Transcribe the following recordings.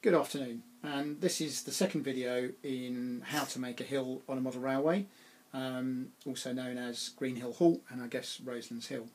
Good afternoon, and this is the second video in how to make a hill on a model railway, also known as Green Hill Halt and I guess Roselands Hill.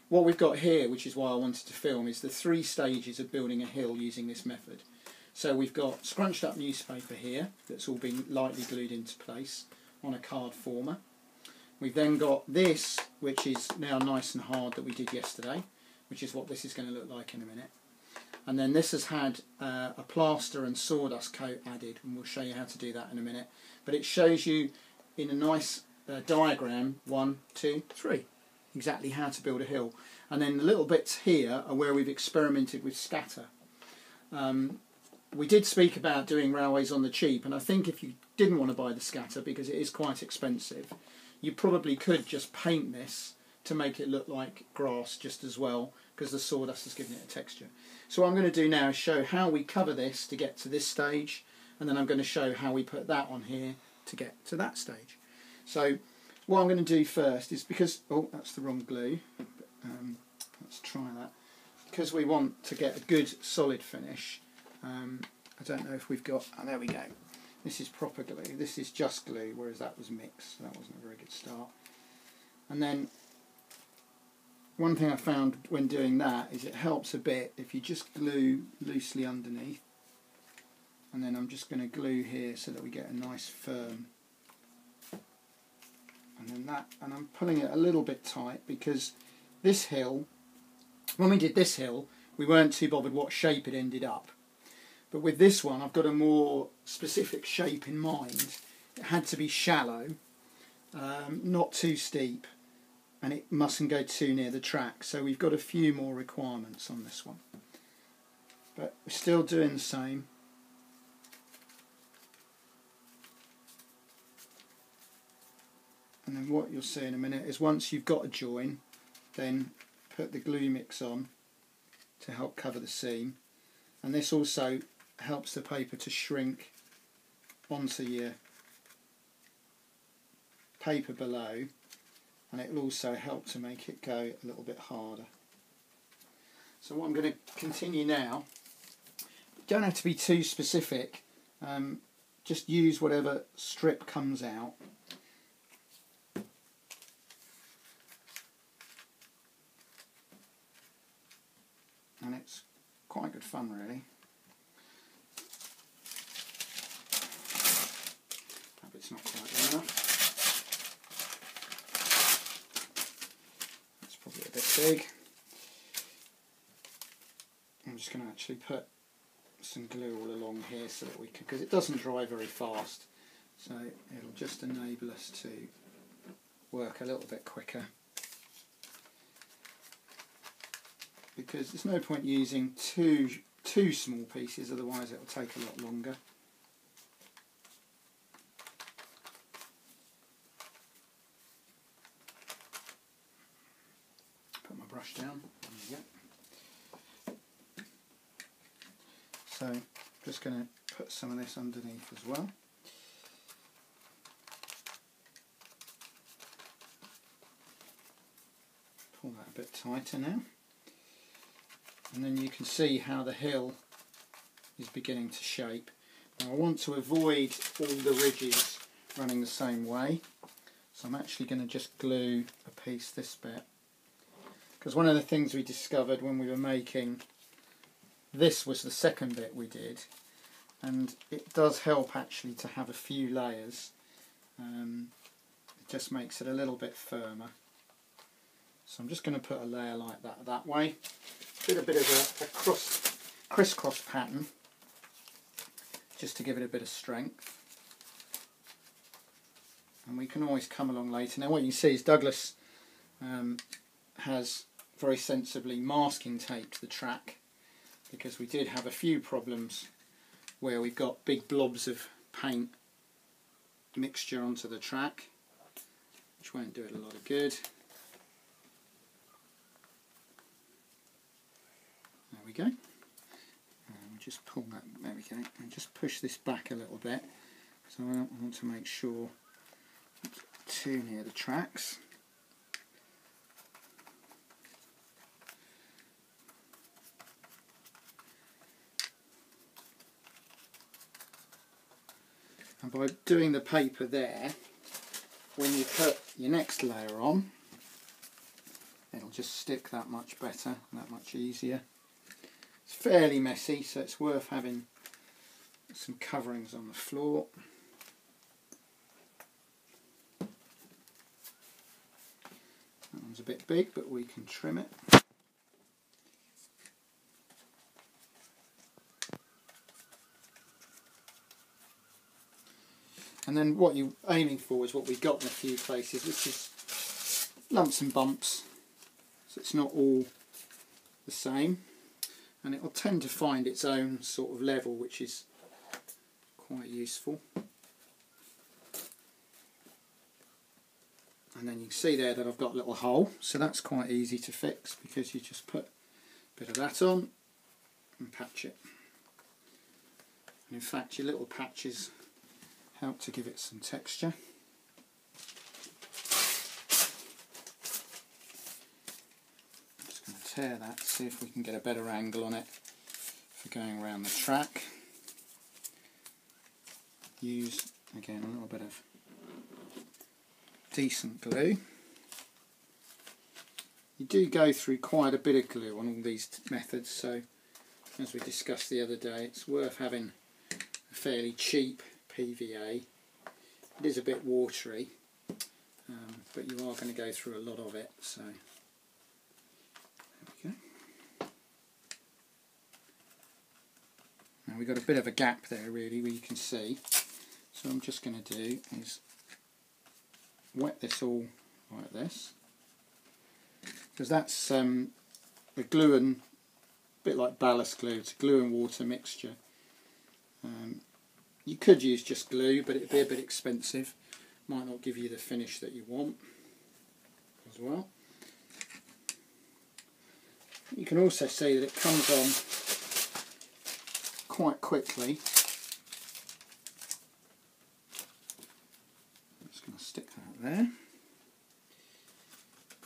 What we've got here, which is why I wanted to film, is the 3 stages of building a hill using this method. So we've got scrunched up newspaper here that's all been lightly glued into place on a card former. We've then got this, which is now nice and hard, that we did yesterday, which is what this is going to look like in a minute. And then this has had a plaster and sawdust coat added, and we'll show you how to do that in a minute. But it shows you in a nice diagram, 1, 2, 3, exactly how to build a hill. And then the little bits here are where we've experimented with scatter. We did speak about doing railways on the cheap, and I think if you didn't want to buy the scatter because it is quite expensive, you probably could just paint this to make it look like grass just as well, because the sawdust has given it a texture. So what I'm going to do now is show how we cover this to get to this stage, and then I'm going to show how we put that on here to get to that stage. So what I'm going to do first is, because, oh, that's the wrong glue, but, let's try that. Because we want to get a good solid finish, I don't know if we've got, oh, there we go. This is proper glue, this is just glue, whereas that was mixed, so that wasn't a very good start. And then one thing I found when doing that is it helps a bit if you just glue loosely underneath, and then I'm just going to glue here so that we get a nice firm, and then that, and I'm pulling it a little bit tight because this hill, when we did this hill, we weren't too bothered what shape it ended up, but with this one I've got a more specific shape in mind. It had to be shallow, not too steep, and it mustn't go too near the track, so we've got a few more requirements on this one, but we're still doing the same. And then what you'll see in a minute is once you've got a join, then put the glue mix on to help cover the seam, and this also helps the paper to shrink onto your paper below, and it will also help to make it go a little bit harder. So what I'm going to continue now, don't have to be too specific, just use whatever strip comes out. And it's quite good fun, really. That bit's not quite good enough. Probably a bit big. I'm just going to actually put some glue all along here so that we can, because it doesn't dry very fast, so it'll just enable us to work a little bit quicker, because there's no point using too small pieces, otherwise it'll take a lot longer. Brush down. There we go. So just going to put some of this underneath as well. Pull that a bit tighter now, and then you can see how the hill is beginning to shape. Now I want to avoid all the ridges running the same way, so I'm actually going to just glue a piece this bit. Because one of the things we discovered when we were making this was the second bit we did, and it does help actually to have a few layers. It just makes it a little bit firmer. So I'm just going to put a layer like that way, a bit of a crisscross pattern, just to give it a bit of strength. And we can always come along later. Now what you see is Douglas has very sensibly masking taped the track, because we did have a few problems where we've got big blobs of paint mixture onto the track, which won't do it a lot of good. There we go. And just pull that, there we go, and just push this back a little bit, so I don't want to make sure it's too near the tracks. And by doing the paper there, when you put your next layer on, it'll just stick that much better, that much easier. It's fairly messy, so it's worth having some coverings on the floor. That one's a bit big, but we can trim it. And then what you're aiming for is what we've got in a few places, which is lumps and bumps, so it's not all the same, and it will tend to find its own sort of level, which is quite useful. And then you can see there that I've got a little hole, so that's quite easy to fix because you just put a bit of that on and patch it. And in fact, your little patches help to give it some texture. I'm just going to tear that, see if we can get a better angle on it for going around the track. Use again a little bit of decent glue. You do go through quite a bit of glue on all these methods, so as we discussed the other day, it's worth having a fairly cheap PVA. It is a bit watery, but you are going to go through a lot of it, so there we go. Now we've got a bit of a gap there really where you can see, so I'm just going to do is wet this all like this, because that's a glue and a bit like ballast glue, it's a glue and water mixture. You could use just glue, but it'd be a bit expensive, might not give you the finish that you want as well. You can also see that it comes on quite quickly. I'm just going to stick that there,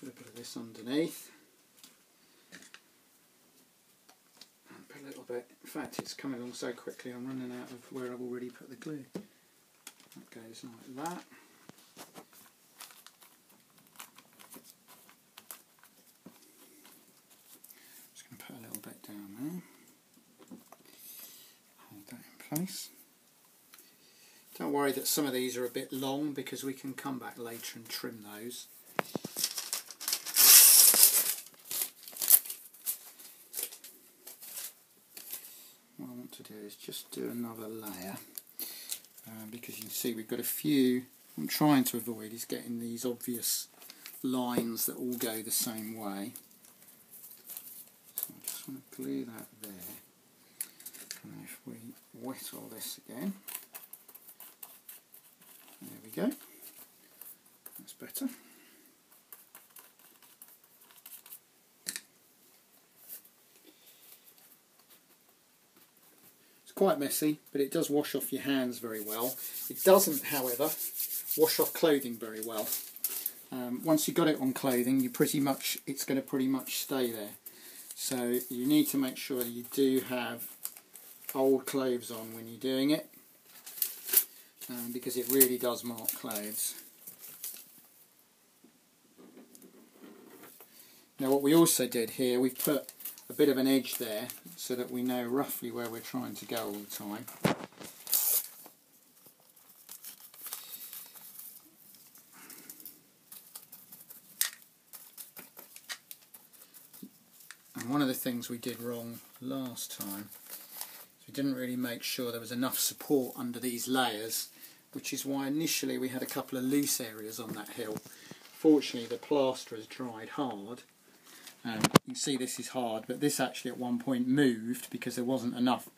put a bit of this underneath. A little bit. In fact, it's coming along so quickly I'm running out of where I've already put the glue. That goes like that. Just going to put a little bit down there. Hold that in place. Don't worry that some of these are a bit long, because we can come back later and trim those. What I want to do is just do another layer, because you can see we've got a few. What I'm trying to avoid is getting these obvious lines that all go the same way. So I just want to glue that there, and if we wet all this again, there we go, that's better. Quite messy, but it does wash off your hands very well. It doesn't, however, wash off clothing very well. Once you've got it on clothing, it's going to pretty much stay there. So you need to make sure you do have old clothes on when you're doing it, because it really does mark clothes. Now what we also did here, we've put a bit of an edge there so that we know roughly where we're trying to go all the time. And one of the things we did wrong last time is we didn't really make sure there was enough support under these layers, which is why initially we had a couple of loose areas on that hill. Fortunately the plaster has dried hard. You can see this is hard, but this actually at one point moved because there wasn't enough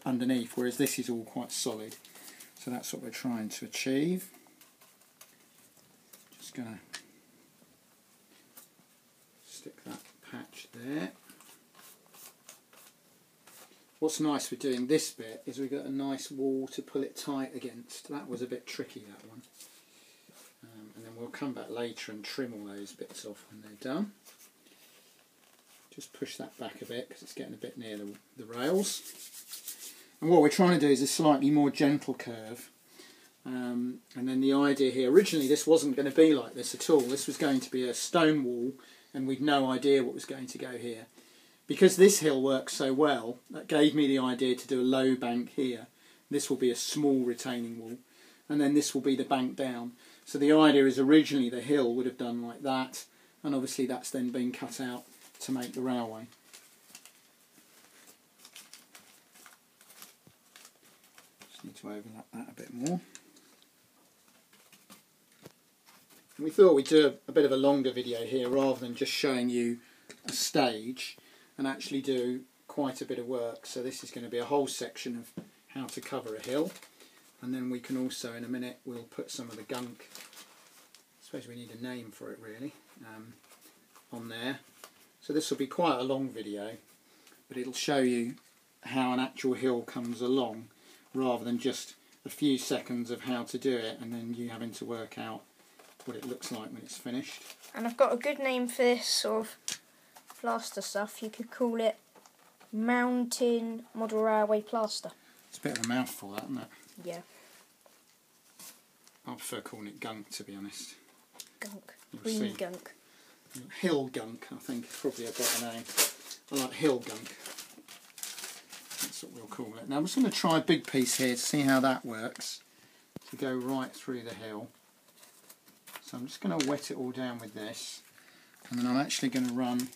underneath, whereas this is all quite solid. So that's what we're trying to achieve. Just going to stick that patch there. What's nice with doing this bit is we've got a nice wall to pull it tight against. That was a bit tricky, that one. And then we'll come back later and trim all those bits off when they're done. Just push that back a bit because it's getting a bit near the rails. And what we're trying to do is a slightly more gentle curve, And then the idea here, originally this wasn't going to be like this at all. This was going to be a stone wall, and we'd no idea what was going to go here. Because this hill works so well, that gave me the idea to do a low bank here. This will be a small retaining wall, and then this will be the bank down. So the idea is originally the hill would have done like that, and obviously that's then been cut out to make the railway. Just need to overlap that a bit more. And we thought we'd do a bit of a longer video here rather than just showing you a stage, and actually do quite a bit of work. So this is going to be a whole section of how to cover a hill, and then we can also in a minute we'll put some of the gunk, I suppose we need a name for it really, on there. So this will be quite a long video, but it'll show you how an actual hill comes along rather than just a few seconds of how to do it and then you having to work out what it looks like when it's finished. And I've got a good name for this sort of plaster stuff. You could call it Mountain Model Railway Plaster. It's a bit of a mouthful, that, isn't it? Yeah. I prefer calling it gunk, to be honest. Gunk. You'll Green see. gunk. Hill gunk, I think, is probably a better name. I like hill gunk. That's what we'll call it. Now I'm just going to try a big piece here to see how that works. To go right through the hill. So I'm just going to wet it all down with this. And then I'm actually going to run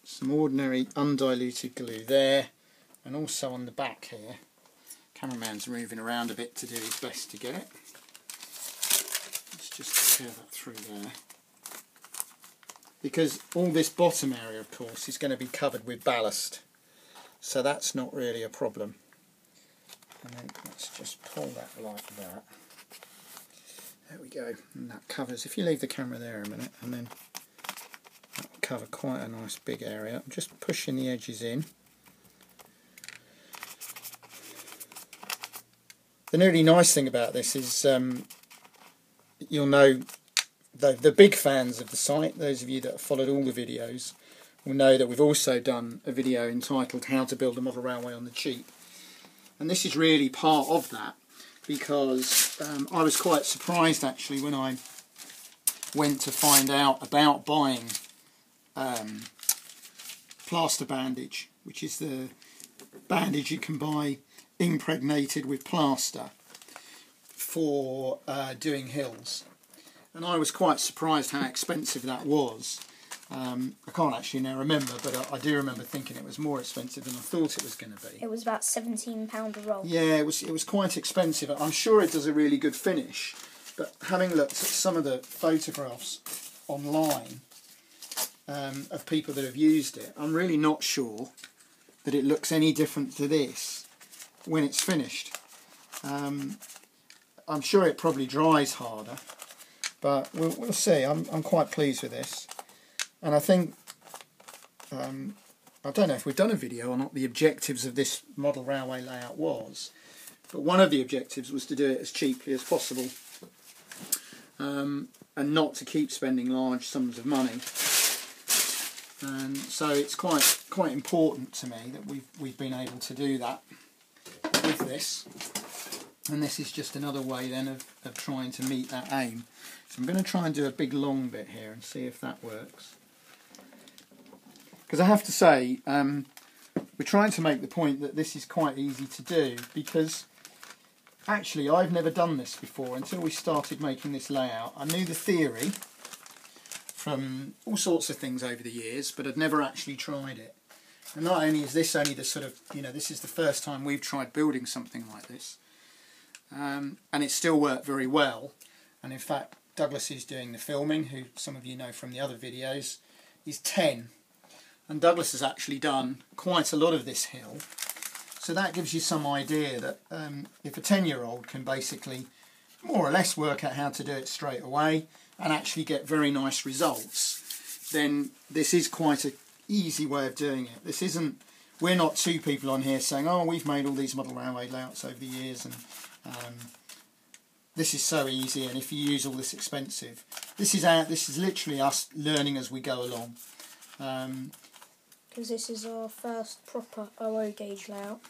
some ordinary undiluted glue there. And also on the back here. Cameraman's moving around a bit to do his best to get it. Let's just tear that through there. Because all this bottom area, of course, is going to be covered with ballast. So that's not really a problem. And then let's just pull that like that. There we go. And that covers, if you leave the camera there a minute, and then that will cover quite a nice big area. I'm just pushing the edges in. The really nice thing about this is you'll know, the big fans of the site, those of you that have followed all the videos, will know that we've also done a video entitled How to Build a Model Railway on the Cheap. And this is really part of that, because I was quite surprised actually when I went to find out about buying plaster bandage, which is the bandage you can buy impregnated with plaster for doing hills. And I was quite surprised how expensive that was. I can't actually now remember, but I do remember thinking it was more expensive than I thought it was going to be. It was about £17 a roll. Yeah, it was quite expensive. I'm sure it does a really good finish, but having looked at some of the photographs online of people that have used it, I'm really not sure that it looks any different to this when it's finished. I'm sure it probably dries harder, but we'll see. I'm quite pleased with this. And I think, I don't know if we've done a video on what the objectives of this model railway layout was, but one of the objectives was to do it as cheaply as possible, and not to keep spending large sums of money. And so it's quite important to me that we've been able to do that with this. And this is just another way then of trying to meet that aim. So I'm going to try and do a big long bit here and see if that works. Because I have to say, we're trying to make the point that this is quite easy to do, because actually I've never done this before until we started making this layout. I knew the theory from all sorts of things over the years, but I'd never actually tried it. And not only is this only the sort of, this is the first time we've tried building something like this, and it still worked very well. And in fact, Douglas, who's doing the filming, who some of you know from the other videos, is 10. And Douglas has actually done quite a lot of this hill. So that gives you some idea that if a 10-year-old can basically more or less work out how to do it straight away and actually get very nice results, then this is quite an easy way of doing it. This isn't, we're not two people on here saying, oh, we've made all these model railway layouts over the years and this is so easy, and if you use all this expensive. This is literally us learning as we go along. Because this is our first proper OO gauge layout.